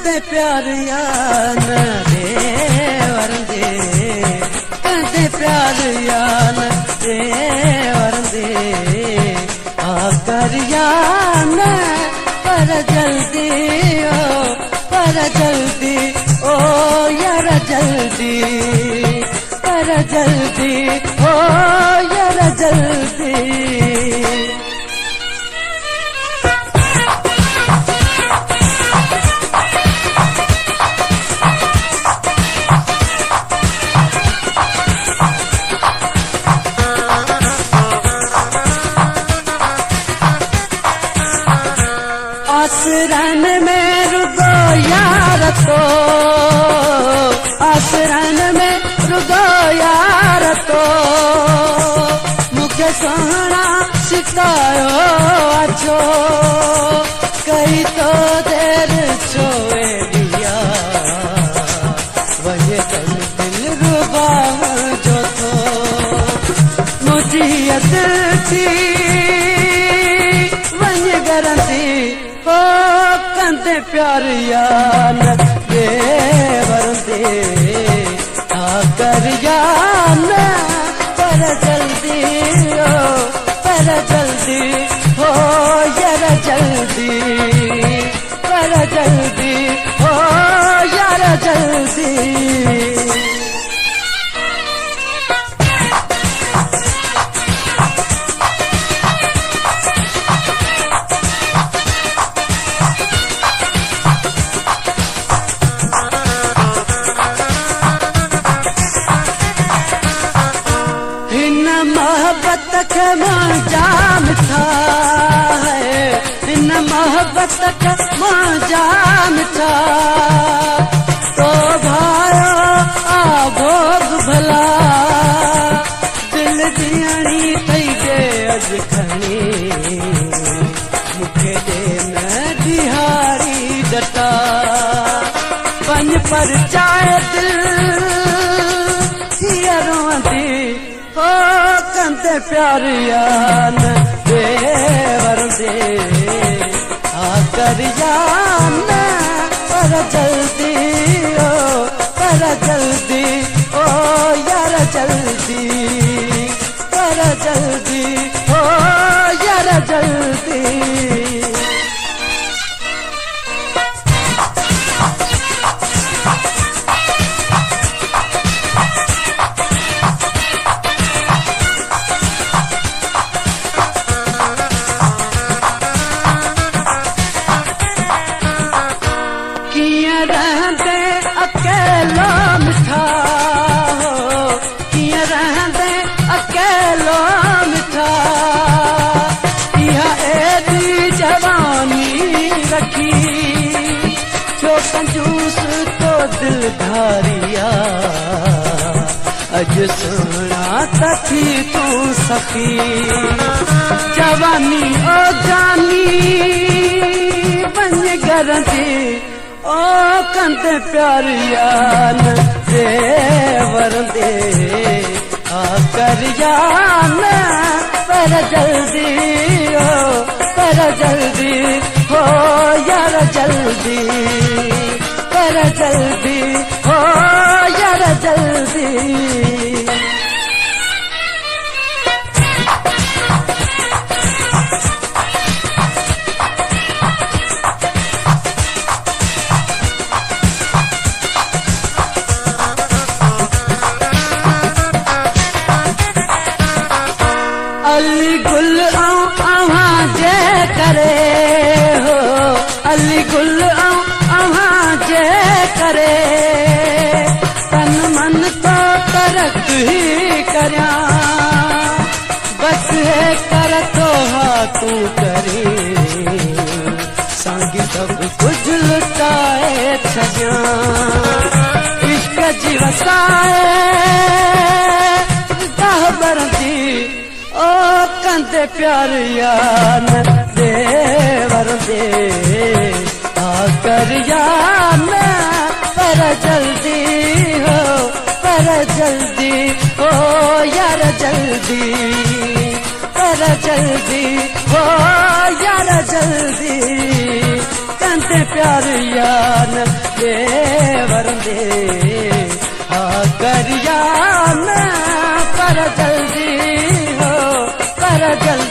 कंदे प्यार यान दे वरंदे कंदे प्यार यान दे वरंदे आकर यान पर जल्दी ओ यार जल्दी पर जल्दी ओ यार जल्दी आसरन में रुगो यार तो आसरन में रुगो यार तो मुझे सोना सिखायो अच्छो कई तो देर छोए दिया वही कल दिल रुबा जो तो मुझे थी वही गरंती ओ कंदे प्यार यान दे वरंदे आकर यान पर जल्दी हो यार जल्दी पर जल्दी हो यार जल्दी मोहब्बत का जाम था इन मोहब्बत का जाम था तो भायो आ भोग भला दिल दियानी थई जे अज खणी मुखे दे मैं दिहारी डटा पंज पर चाहे दिल थिया रोंदी ओ कंदे प्यार यान दे वरंदे आकर यान पर जल्दी ओ यार जल्दी पर जल्दी ओ यार जल्दी रहंदे अकेलो मिठा हो किया रहंदे अकेलो मिठा इहा एदी जवानी रखी जो कंजूस तो दिल धारिया अज सोना तथी तू सखी जवानी ओ जानी बन गरंदी ओ कंदे प्यार यान दे वरंदे आकर यान पर जल्दी हो यार जल्दी पर जल्दी हो यार जल्दी अली गुल आवाज करे हो अली गुल आवाज करे तन मन तो तरक ही करया बस है कर तो तू करे संगी सब कुछ लुटाए छजा इश्क जीवसाए बरदी ओ कंदे प्यार यान दे वरंदे आकर यान पर जल्दी हो यार जल्दी पर जल्दी हो यार जल्दी कंदे प्यार यान गजल